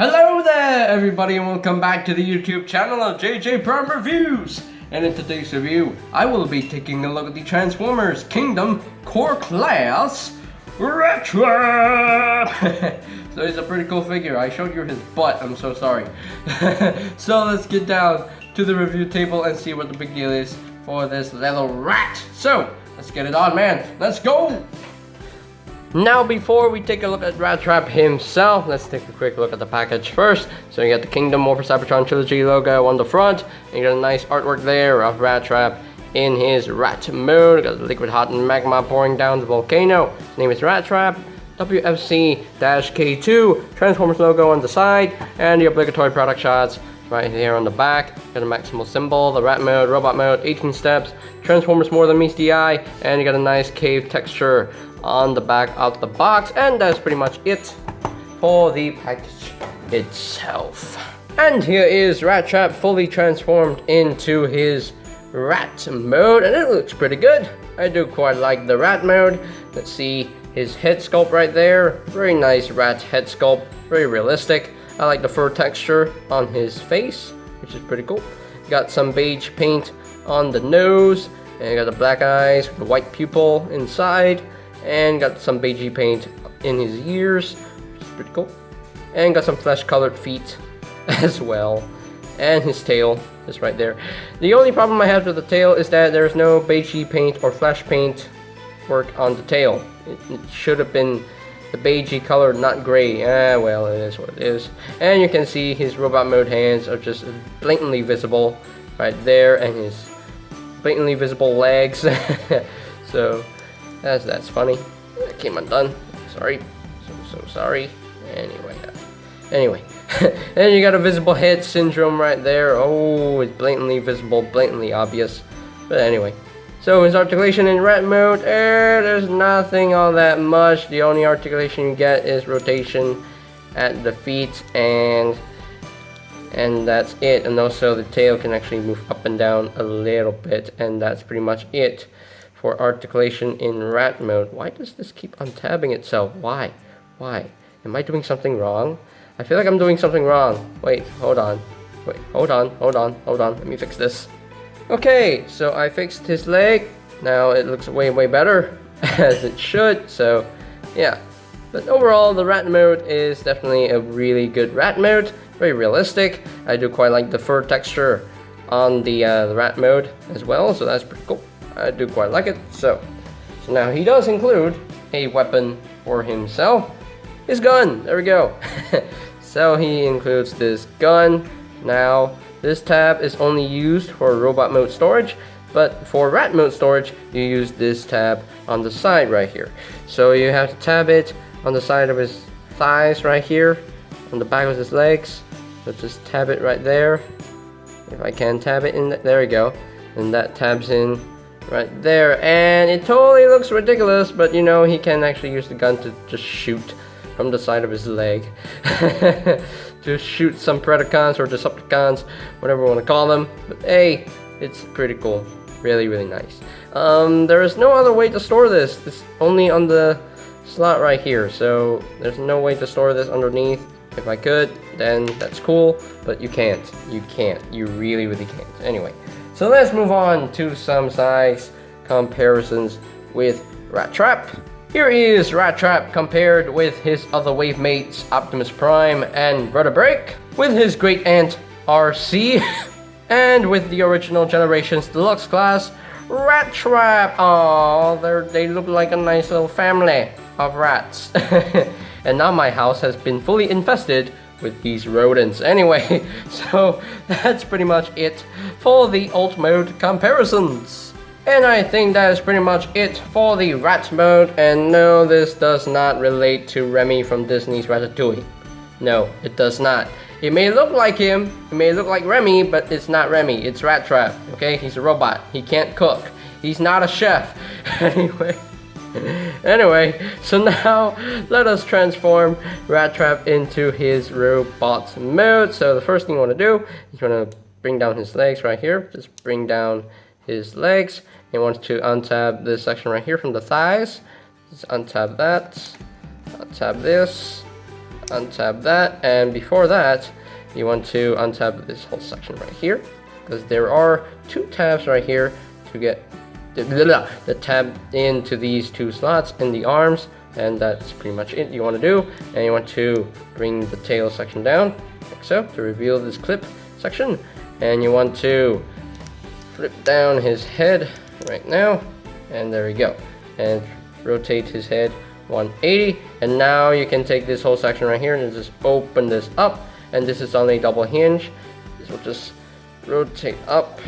Hello there everybody and welcome back to the YouTube channel of JJ Prime Reviews. And in today's review, I will be taking a look at the Transformers Kingdom Core Class Rattrap. So he's a pretty cool figure. I showed you his butt, I'm so sorry. So let's get down to the review table and see what the big deal is for this little rat. So let's get it on, man. Let's go! Now before we take a look at Rattrap himself, let's take a quick look at the package first. So you got the Kingdom Morpher Cybertron Trilogy logo on the front, and you got a nice artwork there of Rattrap in his rat mode. Got the liquid hot magma pouring down the volcano. His name is Rattrap, WFC-K2, Transformers logo on the side, and the obligatory product shots right here on the back. Got a Maximal symbol, the rat mode, robot mode, 18 steps, Transformers more than meets the eye, and you got a nice cave texture on the back of the box, and that's pretty much it for the package itself. And here is Rattrap fully transformed into his rat mode, and it looks pretty good. I do quite like the rat mode. Let's see his head sculpt right there. Very nice rat head sculpt, very realistic. I like the fur texture on his face, which is pretty cool. Got some beige paint on the nose, and got the black eyes, the white pupil inside, and got some beigey paint in his ears, which is pretty cool. And got some flesh colored feet as well. And his tail is right there. The only problem I have with the tail is that there's no beigey paint or flesh paint work on the tail. It should have been the beigey color, not gray. Well, it is what it is. And you can see his robot mode hands are just blatantly visible right there, and his blatantly visible legs. So that's funny. That came undone. Sorry. So sorry. Anyway. And you got a visible head syndrome right there. Oh, it's blatantly visible, blatantly obvious. But anyway. So his articulation in rat mode, there's nothing all that much. The only articulation you get is rotation at the feet, and that's it. And also the tail can actually move up and down a little bit, and that's pretty much it for articulation in rat mode. Why does this keep untabbing itself? Why? Am I doing something wrong? I feel like I'm doing something wrong. Wait, hold on. Let me fix this. Okay, so I fixed his leg. Now it looks way better, as it should. So yeah, but overall the rat mode is definitely a really good rat mode. Very realistic. I do quite like the fur texture on the rat mode as well, so that's pretty cool. I do quite like it. So now he does include a weapon for himself. His gun, there we go. So he includes this gun. Now this tab is only used for robot mode storage, but for rat mode storage you use this tab on the side right here. So you have to tab it on the side of his thighs right here, on the back of his legs. So just tab it right there. If I can tab it in, there we go. And that tabs in right there, and it totally looks ridiculous, but you know, he can actually use the gun to just shoot from the side of his leg. To shoot some Predacons or Decepticons, whatever you want to call them. But hey, it's pretty cool. Really nice. There is no other way to store this. This only on the slot right here, so there's no way to store this underneath. If I could, then that's cool, but you can't. You really can't. Anyway, so let's move on to some size comparisons with Rattrap. Here is Rattrap compared with his other wave mates Optimus Prime and Rattrap, with his great aunt RC, and with the original Generations Deluxe class Rattrap. Oh, they look like a nice little family of rats. And now my house has been fully infested with these rodents. Anyway, so that's pretty much it for the alt mode comparisons. And I think that is pretty much it for the rat mode. And no, this does not relate to Remy from Disney's Ratatouille. No, it does not. It may look like him, it may look like Remy, but it's not Remy, it's Rattrap. Okay, he's a robot. He can't cook. He's not a chef. Anyway, so now let us transform Rattrap into his robot mode. So the first thing you want to do is you want to bring down his legs right here. Just bring down his legs. You want to untab this section right here from the thighs. Just untab that. Untab this. untab that, and before that, you want to untab this whole section right here, because there are 2 tabs right here to get the tab into these 2 slots in the arms, and that's pretty much it you want to do. And you want to bring the tail section down, like so, to reveal this clip section, and you want to flip down his head right now, and there we go, and rotate his head 180, and now you can take this whole section right here and just open this up, and this is on a double hinge. This will just rotate up,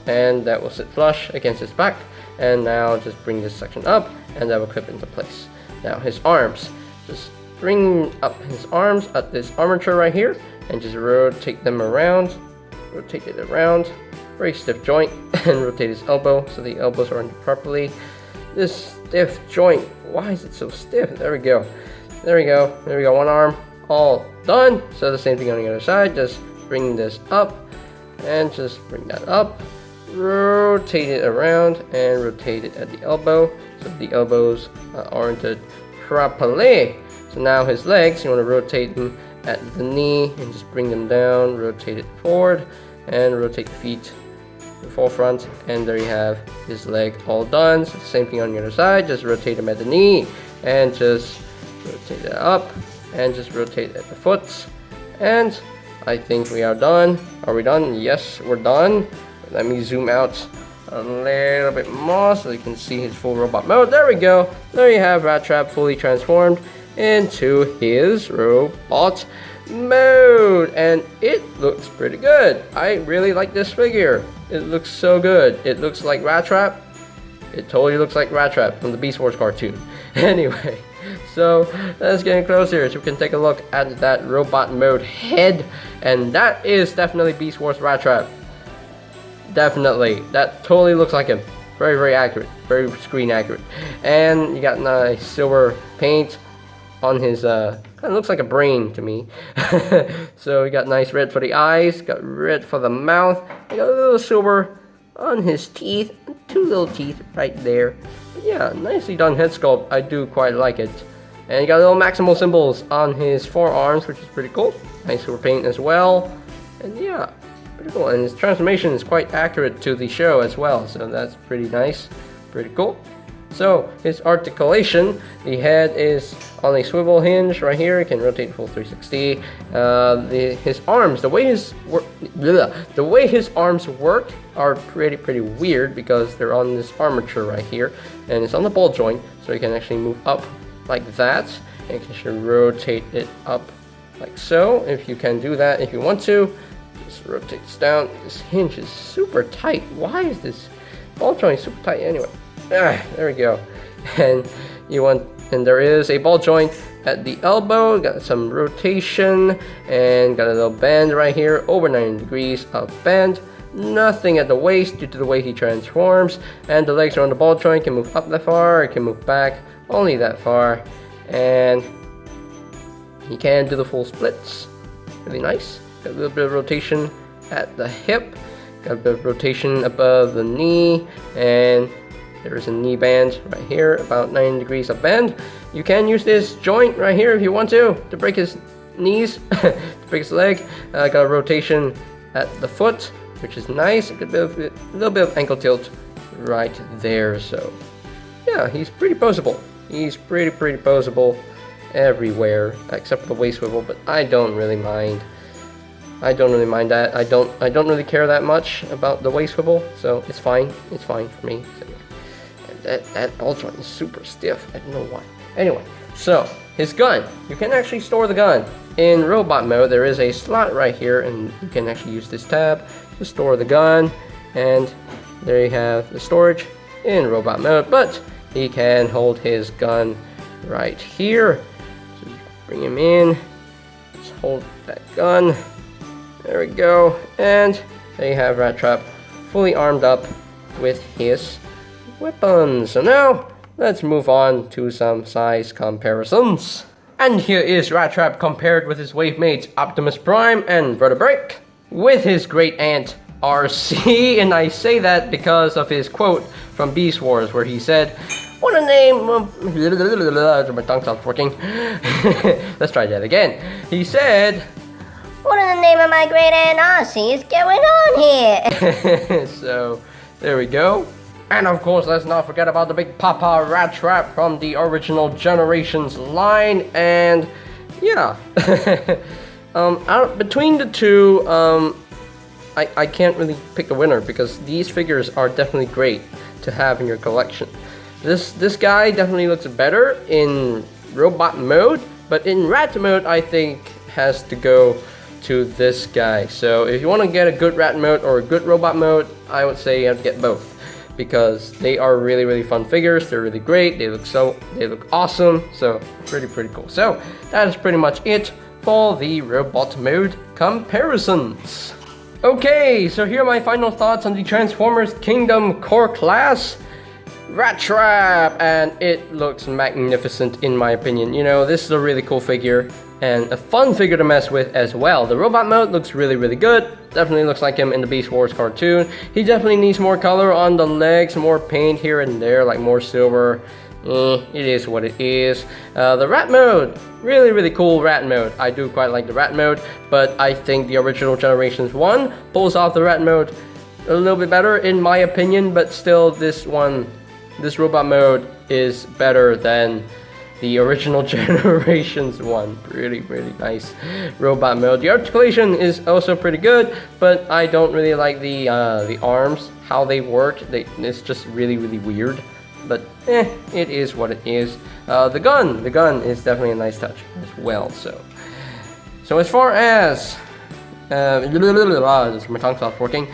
and that will sit flush against his back, and now just bring this section up, and that will clip into place. Now his arms, just bring up his arms at this armature right here, and just rotate them around, rotate it around, very stiff joint, and rotate his elbow so the elbows are in properly. This stiff joint, why is it so stiff? There we go, there we go, there we go. One arm all done. So the same thing on the other side, just bring this up and just bring that up, rotate it around and rotate it at the elbow so the elbows are oriented properly. So now his legs, you want to rotate them at the knee and just bring them down, rotate it forward and rotate the feet to the forefront, and there you have his leg all done. So same thing on the other side, just rotate him at the knee and just rotate it up and just rotate at the foot, and I think we are done. Are we done? Yes, we're done. Let me zoom out a little bit more so you can see his full robot mode. There we go. There you have Rattrap fully transformed into his robot mode, and it looks pretty good. I really like this figure. It looks so good. It looks like Rattrap. It totally looks like Rattrap from the Beast Wars cartoon. Anyway, so let's get closer so we can take a look at that robot mode head, and that is definitely Beast Wars Rattrap. Definitely, that totally looks like him. Very, very accurate, very screen accurate. And you got nice silver paint on his kind of looks like a brain to me. So you got nice red for the eyes, got red for the mouth, you got a little silver on his teeth, 2 little teeth right there. But yeah, nicely done head sculpt. I do quite like it. And you got little Maximal symbols on his forearms, which is pretty cool. Nice silver paint as well. And yeah, pretty cool. And his transformation is quite accurate to the show as well, so that's pretty nice, pretty cool. So his articulation, the head is on a swivel hinge right here. It can rotate full 360. His arms, the way his arms work are pretty weird because they're on this armature right here, and it's on the ball joint, so you can actually move up like that, and you can rotate it up like so. If you can do that, if you want to, just rotate this down. This hinge is super tight. Why is this ball joint super tight anyway? There we go. And there is a ball joint at the elbow, got some rotation, and got a little bend right here, over 90 degrees of bend. Nothing at the waist due to the way he transforms, and the legs are on the ball joint, can move up that far, it can move back only that far, and he can do the full splits. Really nice. Got a little bit of rotation at the hip, got a bit of rotation above the knee, and there is a knee band right here, about 90 degrees of bend. You can use this joint right here if you want to break his knees, to break his leg. Got a rotation at the foot, which is nice. A little bit of ankle tilt right there. So yeah, he's pretty posable. He's pretty posable everywhere except for the waist swivel, but I don't really mind. I don't really mind that. I don't really care that much about the waist swivel, so it's fine. It's fine for me. So, that ball joint is super stiff. I don't know why. Anyway, so his gun. You can actually store the gun. In robot mode, there is a slot right here, and you can actually use this tab to store the gun. And there you have the storage in robot mode. But he can hold his gun right here. So bring him in. Just hold that gun. There we go. And there you have Rattrap fully armed up with his weapons. So now let's move on to some size comparisons. And here is Rattrap compared with his wave mates Optimus Prime and Vertebrate with his great aunt RC, and I say that because of his quote from Beast Wars where he said, "What a name of... My tongue stopped working. Let's try that again. He said... What in the name of my great Aunt Aussie is going on here? So, there we go. And of course, let's not forget about the big Papa Rattrap from the original Generations line. And yeah, between the two, I can't really pick a winner because these figures are definitely great to have in your collection. This guy definitely looks better in robot mode, but in rat mode, I think has to go to this guy. So if you want to get a good rat mode or a good robot mode, I would say you have to get both because they are really fun figures. They're really great. They look awesome. So pretty cool. So that is pretty much it for the robot mode comparisons. Okay, so here are my final thoughts on the Transformers Kingdom Core Class Rattrap, and it looks magnificent in my opinion. You know, this is a really cool figure and a fun figure to mess with as well. The robot mode looks really good. Definitely looks like him in the Beast Wars cartoon. He definitely needs more color on the legs, more paint here and there, like more silver. It is what it is. The rat mode, really cool rat mode. I do quite like the rat mode, but I think the original Generations 1 pulls off the rat mode a little bit better in my opinion, but still this robot mode is better than the original Generations 1. Pretty nice robot mode. The articulation is also pretty good, but I don't really like the arms, how they work. It's just really weird. But it is what it is. The gun is definitely a nice touch as well. So as far as my tongue stopped working.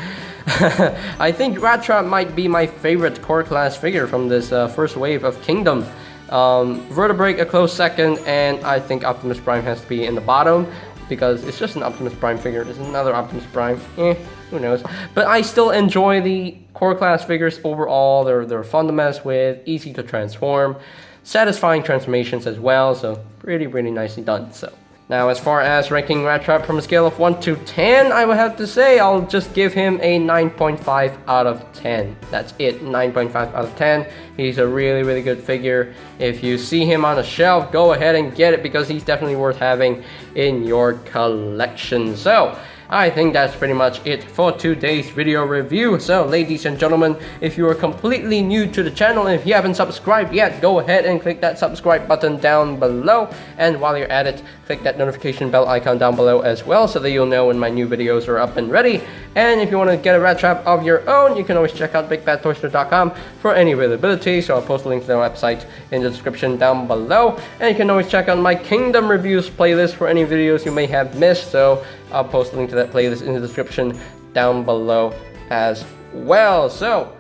I think Rattrap might be my favorite core class figure from this first wave of Kingdom. Vertebrae a close second, and I think Optimus Prime has to be in the bottom because it's just an Optimus Prime figure. It's another Optimus Prime. Who knows? But I still enjoy the core class figures overall. They're fun to mess with, easy to transform, satisfying transformations as well. So pretty nicely done. So now, as far as ranking Rattrap from a scale of 1 to 10, I would have to say I'll just give him a 9.5 out of 10. That's it, 9.5 out of 10. He's a really good figure. If you see him on a shelf, go ahead and get it because he's definitely worth having in your collection. So I think that's pretty much it for today's video review. So ladies and gentlemen, if you are completely new to the channel and if you haven't subscribed yet, go ahead and click that subscribe button down below. And while you're at it, click that notification bell icon down below as well so that you'll know when my new videos are up and ready. And if you want to get a Rattrap of your own, you can always check out BigBadToyStore.com for any availability. So I'll post a link to their website in the description down below. And you can always check out my Kingdom Reviews playlist for any videos you may have missed. So I'll post a link to that playlist in the description down below as well. So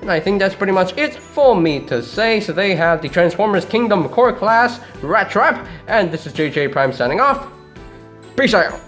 I think that's pretty much it for me to say. So they have the Transformers Kingdom Core Class Rattrap, and this is JJ Prime signing off. Peace out.